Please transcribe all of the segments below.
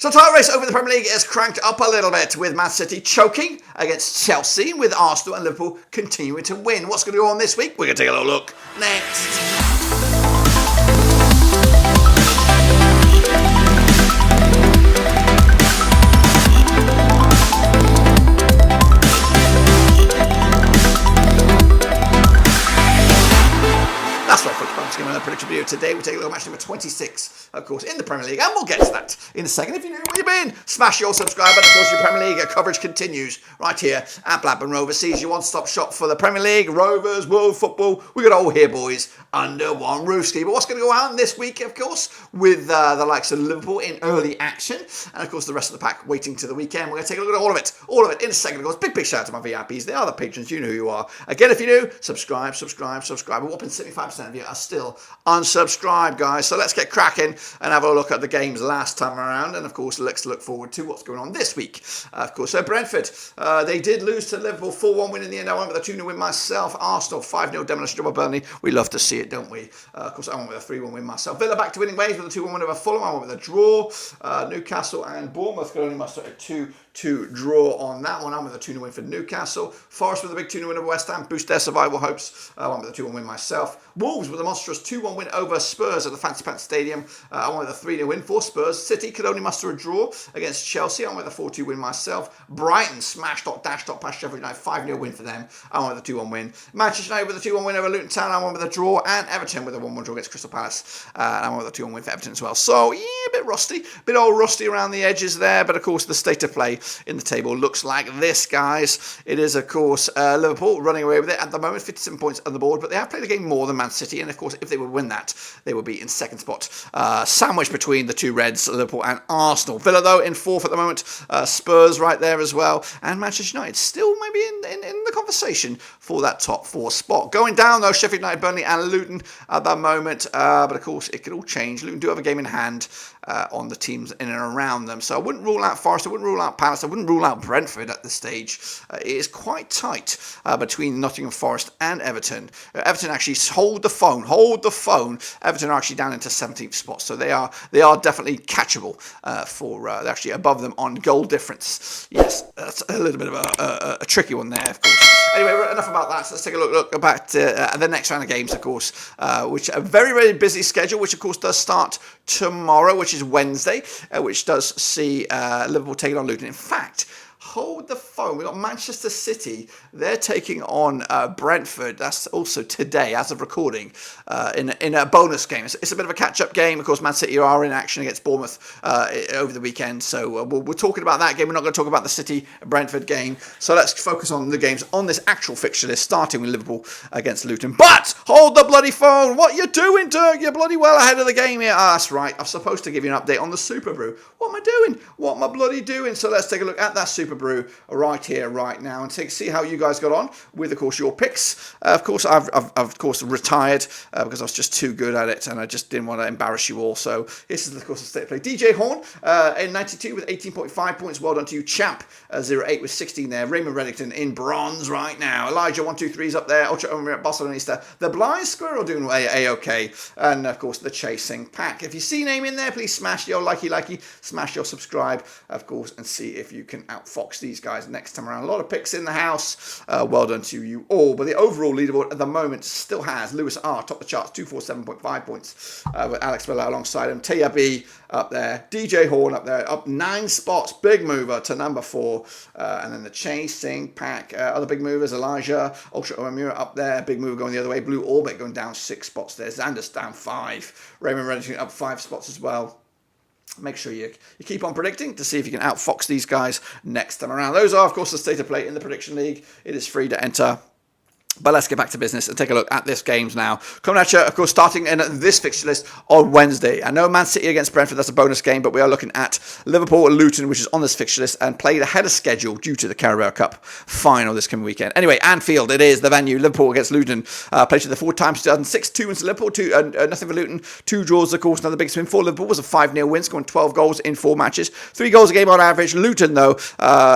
So title race over the Premier League is cranked up a little bit with Man City choking against Chelsea, with Arsenal and Liverpool continuing to win. What's going to go on this week? We're going to take a little look next. That's right, folks. I'm going to prediction video today. We take a look at match number 26, of course, in the Premier League, and we'll get to that in a second. If you're new, where you been? Smash your subscribe button. Of course, your Premier League coverage continues right here at Blackburn Rovers. Sees your one-stop shop for the Premier League, Rovers, world football. We got it all here, boys, under one roof ski. But what's going to go on this week, of course, with the likes of Liverpool in early action, and of course the rest of the pack waiting to the weekend. We're going to take a look at all of it in a second. Of course, big shout out to my VIPs. They are the patrons. You know who you are. Again, if you're new, subscribe. A whopping 75% of you are still unsubscribed, guys. So let's get cracking and have a look at the games last time around, and of course let's look forward to what's going on this week. Of course, so Brentford, they did lose to Liverpool, 4-1 win in the end. I went with a 2-0 win myself. Arsenal 5-0 demolition job of Burnley. We love to see it, don't we? Of course, I went with a 3-1 win myself. Villa back to winning ways with a 2-1 win over Fulham. I went with a draw. Newcastle and Bournemouth could only muster a 2-2 draw on that one. I'm with a 2-0 win for Newcastle. Forest with a big 2-0 win over West Ham, boost their survival hopes. I went with a 2-1 win myself. Wolves with a monstrous 2-1 win over Spurs at the Fancy Pants Stadium. I went with a 3-0 win for Spurs. City could only muster a draw against Chelsea. I went with a 4-2 win myself. Brighton smashed past Sheffield United, 5-0 win for them. I went with a 2-1 win. Manchester United with a 2-1 win over Luton Town. I went with a draw. And Everton with a 1-1 draw against Crystal Palace. And I went with a 2-1 win for Everton as well. So, yeah, a bit rusty. A bit old rusty around the edges there. But, of course, the state of play in the table looks like this, guys. It is, of course, Liverpool running away with it at the moment, 57 points on the board. But they have played a game more than Man City. And, of course, if they would win that, they would be in second spot. Sandwiched between the two Reds, Liverpool and Arsenal. Villa, though, in fourth at the moment. Spurs right there as well. And Manchester United still maybe in the conversation for that top four spot. Going down, though, Sheffield United, Burnley and Luton at the moment. But, of course, it could all change. Luton do have a game in hand on the teams in and around them. So I wouldn't rule out Forest. I wouldn't rule out Palace. I wouldn't rule out Brentford at this stage. It is quite tight between Nottingham Forest and Everton. Everton actually hold the phone. Everton are actually down into 17th spot. So they are definitely catchable they're actually above them on goal difference. Yes, that's a little bit of a tricky one there, of course. Anyway, enough about that. So let's take a look about the next round of games, of course, which a very, very busy schedule, which, of course, does start tomorrow, which is Wednesday, which does see Liverpool taking on Luton. In fact, hold the phone. We've got Manchester City. They're taking on Brentford. That's also today, as of recording, in a bonus game. It's a bit of a catch-up game. Of course, Man City are in action against Bournemouth over the weekend. So we're talking about that game. We're not going to talk about the City-Brentford game. So let's focus on the games on this actual fixture list, starting with Liverpool against Luton. But hold the bloody phone. What you doing, Dirk? You're bloody well ahead of the game here. That's right. I'm supposed to give you an update on the Super Brew. What am I doing? What am I bloody doing? So let's take a look at that Super Brew right here, right now, and see how you guys got on with, of course, your picks. Of course, I've of course retired because I was just too good at it, and I just didn't want to embarrass you all. So this is, of course, the state of play. DJ Horn in 92 with 18.5 points. Well done to you, champ. 08 with 16 there. Raymond Reddington in bronze right now. Elijah 123's up there. Ultra Omer at Barcelonista. The Blind Squirrel doing a-okay, and of course the Chasing Pack. If you see name in there, please smash your likey, smash your subscribe, of course, and see if you can outfox these guys next time around. A lot of picks in the house. Well done to you all. But the overall leaderboard at the moment still has Lewis R. top the charts, 247.5 points, with Alex Miller alongside him. Taya B up there. DJ Horn up there, up 9 spots. Big mover to number 4. And then the Chasing Pack. Other big movers, Elijah, Ultra Omamura up there. Big mover going the other way. Blue Orbit going down 6 spots there. Xander's down 5. Raymond Reddington up 5 spots as well. Make sure you keep on predicting to see if you can outfox these guys next time around. Those are, of course, the state of play in the Prediction League. It is free to enter. But let's get back to business and take a look at this games now. Coming at you, of course, starting in this fixture list on Wednesday. I know Man City against Brentford, that's a bonus game, but we are looking at Liverpool and Luton, which is on this fixture list and played ahead of schedule due to the Carabao Cup final this coming weekend. Anyway, Anfield, it is the venue. Liverpool against Luton. Played to the 4 times 2006, 2 wins to Liverpool, 2 nothing for Luton, 2 draws, of course. Another big swing for Liverpool was a 5-0 win, scoring 12 goals in 4 matches. 3 goals a game on average. Luton, though,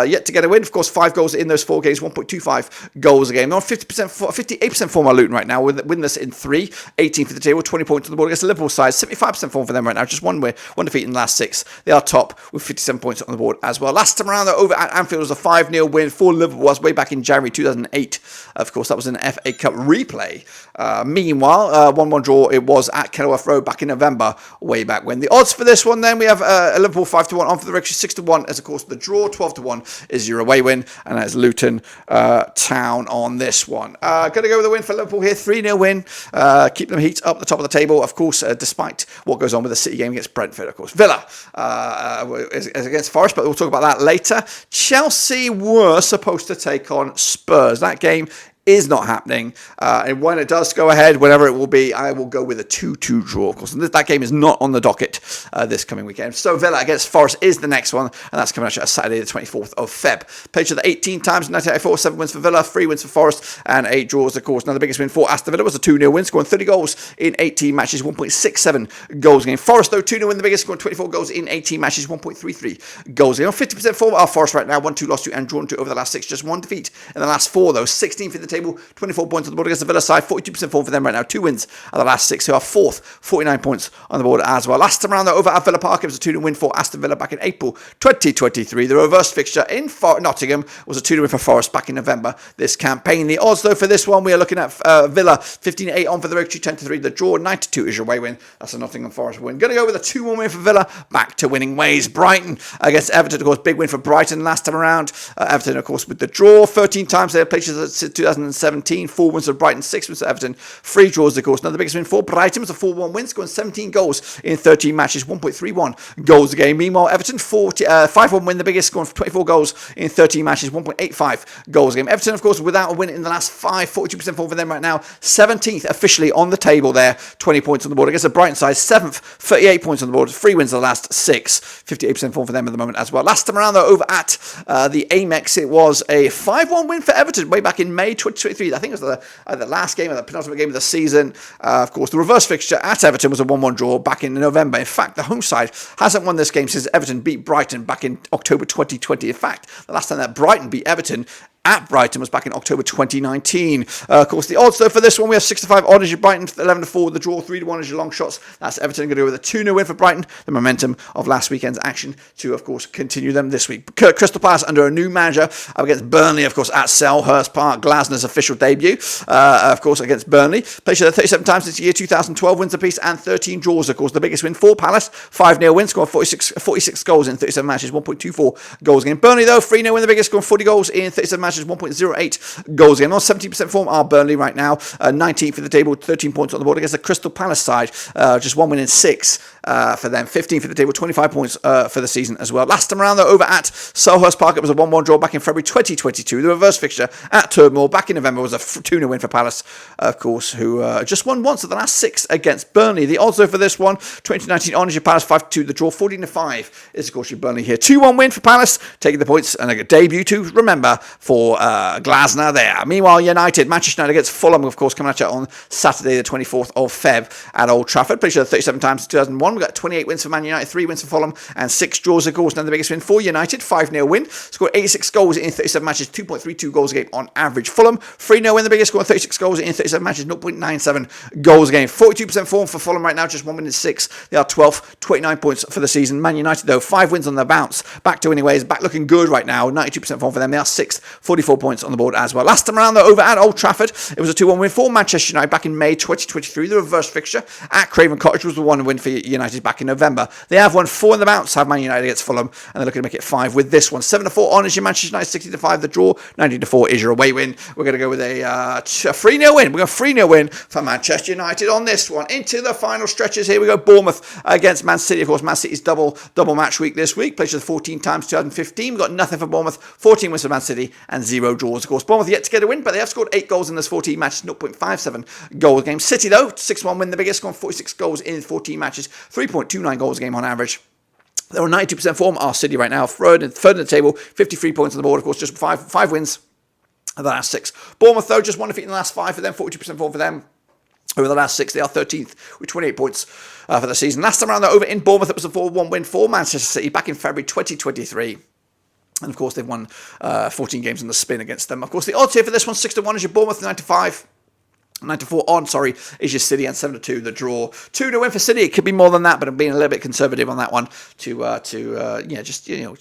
yet to get a win. Of course, 5 goals in those 4 games, 1.25 goals a game. They're on 50% 58% form are Luton right now, with winless in 3, 18 for the table, 20 points on the board against the Liverpool side, 75% form for them right now, just one defeat in the last 6. They are top with 57 points on the board as well. Last time around, over at Anfield was a 5-0 win for Liverpool. Was way back in January 2008. Of course, that was an FA Cup replay. Meanwhile, 1-1 draw it was at Kenilworth Road back in November, way back when. The odds for this one, then we have Liverpool 5-1 on for the Ricochet, 6-1 as of course the draw, 12-1 is your away win, and that's Luton Town on this one. Going to go with a win for Liverpool here, 3-0 win. Keep them heat up the top of the table, of course, despite what goes on with the City game against Brentford, of course. Villa is against Forest, but we'll talk about that later. Chelsea were supposed to take on Spurs. That game is not happening, and when it does go ahead, whenever it will be, I will go with a 2-2 draw, of course. And that game is not on the docket this coming weekend. So Villa against Forest is the next one, and that's coming out Saturday the 24th of Feb. Page of the 18 times, 1984, 7 wins for Villa, 3 wins for Forest, and 8 draws, of course. Now the biggest win for Aston Villa was a 2-0 win, scoring 30 goals in 18 matches, 1.67 goals a game. Forest, though, 2-0 win, the biggest, scoring 24 goals in 18 matches, 1.33 goals a game. On 50% form are Forest right now, 1-2 lost to and drawn to over the last 6, just 1 defeat in the last 4, though. 16th in the table, 24 points on the board against the Villa side, 42% form for them right now, 2 wins of the last 6, who are 4th, 49 points on the board as well. Last time around, though, over at Villa Park, it was a 2-0 win for Aston Villa back in April 2023. The reverse fixture in Nottingham was a 2-0 win for Forest back in November this campaign. The odds, though, for this one, we are looking at Villa 15-8 on for the Ricochet, 10-3. The draw, 9-2 is your away win. That's a Nottingham Forest win. Going to go with a 2-1 win for Villa, back to winning ways. Brighton against Everton, of course, big win for Brighton last time around. Everton, of course, with the draw, 13 times they had played since 2017, 4 wins for Brighton, 6 wins for Everton, 3 draws, of course. Now the biggest win for Brighton was a 4-1 win, scoring 17 goals in 13 matches, 1.31 goals a game. Meanwhile, Everton 5-1 win, the biggest, scoring 24 goals in 13 matches, 1.85 goals a game. Everton, of course, without a win in the last 5, 42% form for them right now, 17th officially on the table there, 20 points on the board against the Brighton side, 7th, 38 points on the board, 3 wins of the last 6, 58% form for them at the moment as well. Last time around, though, over at the Amex, it was a 5-1 win for Everton way back in May 2023. I think it was the last game, or the penultimate game of the season. Of course, the reverse fixture at Everton was a 1-1 draw back in November. In fact, the home side hasn't won this game since Everton beat Brighton back in October 2020. In fact, the last time that Brighton beat Everton at Brighton was back in October 2019. Of course, the odds, though, for this one, we have 6-5 odd as your Brighton, 11-4 the draw, 3-1 as your long shots. That's Everton going to go with a 2-0 win for Brighton. The momentum of last weekend's action to, of course, continue them this week. Crystal Palace under a new manager up against Burnley, of course, at Selhurst Park. Glasner's official debut, of course, against Burnley. Played 37 times since the year 2012, wins apiece, and 13 draws, of course. The biggest win for Palace, 5-0 win, scoring 46 goals in 37 matches, 1.24 goals a game. Burnley, though, 3-0 win, the biggest, scoring 40 goals in 37 matches, 1.08 goals again. On 70% form are Burnley right now, 19th in the table, 13 points on the board against the Crystal Palace side, just 1 win in 6 for them, 15th for the table, 25 points for the season as well. Last time around, though, over at Selhurst Park, it was a 1-1 draw back in February 2022. The reverse fixture at Turnmill back in November was a 2-0 win for Palace, of course, who just won once of the last 6 against Burnley. The odds, though, for this one, 2019 on is your Palace, 5-2 the draw, 14-5 is, of course, your Burnley here. 2-1 win for Palace, taking the points, and a debut to remember for Glasner there. Meanwhile, Manchester United against Fulham, of course, coming at you on Saturday the 24th of Feb at Old Trafford. Played 37 times in 2001. We've got 28 wins for Man United, 3 wins for Fulham, and 6 draws, of course. Now the biggest win for United, 5-0 win. Scored 86 goals in 37 matches, 2.32 goals a game on average. Fulham, 3-0 win, the biggest, scored 36 goals in 37 matches, 0.97 goals a game. 42% form for Fulham right now, just 1 win in 6. They are 12th, 29 points for the season. Man United, though, 5 wins on their bounce. Back to winning ways, back looking good right now, 92% form for them. They are 6th, 44 points on the board as well. Last time around, though, over at Old Trafford, it was a 2-1 win for Manchester United back in May 2023. The reverse fixture at Craven Cottage was the 1 win for United back in November. They have won 4 in the bounce, have Man United against Fulham, and they're looking to make it 5 with this one. 7-4 on is your Manchester United, 60-5 the draw, 19-4 is your away win. We're going to go with a 3-0 win. We're going to 3-0 win for Manchester United on this one. Into the final stretches here we go. Bournemouth against Man City. Of course, Man City's double match week this week. Played 14 times 2015. We've got nothing for Bournemouth, 14 wins for Man City, and 0 draws. Of course, Bournemouth yet to get a win, but they have scored 8 goals in this 14 matches, 0.57 goals a game. City, though, 6-1 win, the biggest, scoring 46 goals in 14 matches, 3.29 goals a game on average. They're on 92% form, our City right now, third in the table, 53 points on the board, of course, just 5 wins of the last 6. Bournemouth, though, just 1 defeat in the last 5 for them, 42% form for them. Over the last 6, they are 13th with 28 points for the season. Last time around, though, over in Bournemouth, it was a 4-1 win for Manchester City back in February 2023. And of course, they've won 14 games on the spin against them. Of course, the odds here for this one, 6-1 is your Bournemouth, 9-5. 9-4 on, is your City, and 7-2 the draw. 2-0 win for City. It could be more than that, but I'm being a little bit conservative on that one to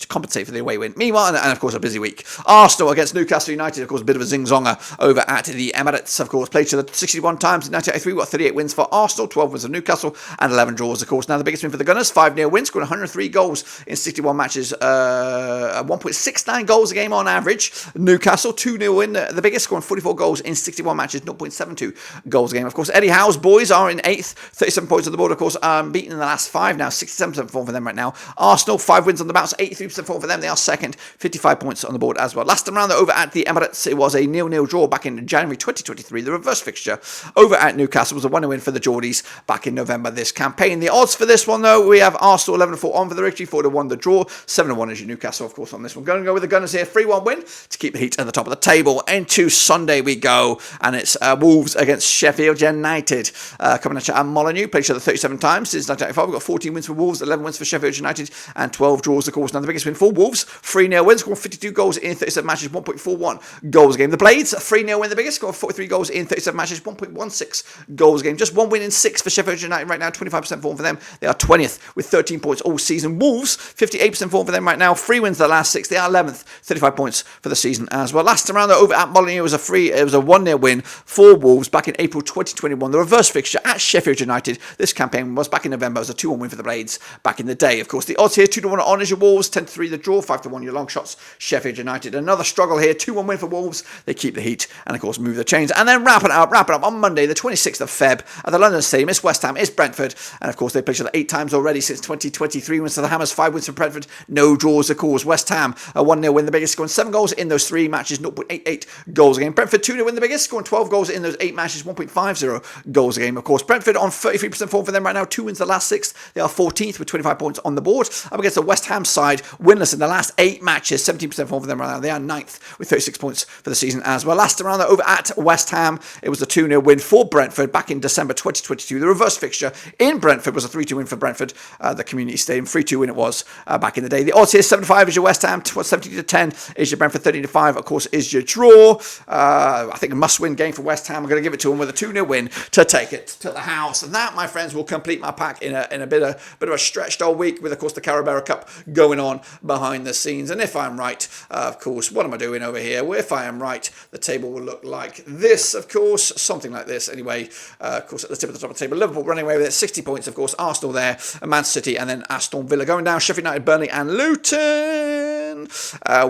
compensate for the away win. Meanwhile, and of course a busy week. Arsenal against Newcastle United, of course, a bit of a zing-zonger over at the Emirates. Of course, played each other 61 times in 1983. We've got 38 wins for Arsenal, 12 wins for Newcastle, and 11 draws. Of course, now the biggest win for the Gunners, 5-0 win, scoring 103 goals in 61 matches, 1.69 goals a game on average. Newcastle 2-0 win, the biggest, scoring 44 goals in 61 matches, 0.72 goals a game. Of course, Eddie Howe's boys are in 8th, 37 points on the board. Of course, beaten in the last 5 now, 67% form for them right now. Arsenal, 5 wins on the bounce, 83% form for them. They are second, 55 points on the board as well. Last time round, over at the Emirates, it was a 0-0 draw back in January 2023. The reverse fixture over at Newcastle was a 1-0 win for the Geordies back in November this campaign. The odds for this one, though, we have Arsenal 11-4 on for the victory, 4-1 the draw, 7-1 is your Newcastle, of course, on this one. Going to go with the Gunners here, 3-1 win to keep the heat at the top of the table. Into Sunday we go, and it's Wolves against Sheffield United. Coming at Molineux, played each other 37 times since 1995. We've got 14 wins for Wolves, 11 wins for Sheffield United, and 12 draws, of course. Now the biggest win for Wolves, 3-0 win, scoring 52 goals in 37 matches, 1.41 goals a game. The Blades, 3-0 win, the biggest, scoring 43 goals in 37 matches, 1.16 goals a game. Just 1 win in 6 for Sheffield United right now, 25% form for them. They are 20th with 13 points all season. Wolves, 58% form for them right now, 3 wins the last 6. They are 11th, 35 points for the season as well. Last time around, over at Molineux, it was a 1-0 win for Wolves back in April 2021. The reverse fixture at Sheffield United. This campaign was back in November. It was a 2-1 win for the Blades back in the day. Of course, the odds here, 2-1 on is your Wolves, 10-3 the draw, 5-1 your long shots, Sheffield United. Another struggle here, 2-1 win for Wolves. They keep the heat and, of course, move the chains. And then wrap it up on Monday, the 26th of Feb at the London Stadium. It's West Ham, it's Brentford. And, of course, they've played each other 8 times already since 2023. Wins to the Hammers, 5 wins for Brentford, no draws, of course. West Ham, a 1-0 win, the biggest, scoring 7 goals in those 3 matches, 0.88 goals a game. Brentford, 2-0 win, the biggest, scoring 12 goals in those 8 matches, 1.50 goals a game. Of course, Brentford on 33% form for them right now, 2 wins the last 6. They are 14th with 25 points on the board. Up against the West Ham side, winless in the last 8 matches, 17% form for them right now. They are 9th with 36 points for the season as well. Last round, over at West Ham, it was a 2-0 win for Brentford back in December 2022. The reverse fixture in Brentford was a 3-2 win for Brentford, the Community Stadium. 3-2 win it was back in the day. The odds here, 7-5 is your West Ham, 17-10 is your Brentford, 13-5, of course, is your draw. I think a must-win game for West Ham. I'm going to give it to them with a 2-0 win to take it to the house. And that, my friends, will complete my pack in a bit of a stretched old week with, of course, the Carabao Cup going on behind the scenes. And if I'm right, of course, what am I doing over here? Well, if I am right, the table will look like this, of course, something like this. Anyway, of course, at the tip of the top of the table, Liverpool running away with it, 60 points, of course, Arsenal there, Man City, and then Aston Villa going down, Sheffield United, Burnley, and Luton,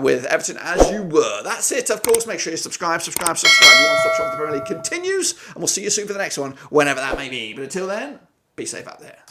with Everton as you were. That's it, of course. Make sure you subscribe. You want to stop shop for the Premier League continues, and we'll see you soon for the next one, whenever that may be. But until then, be safe out there.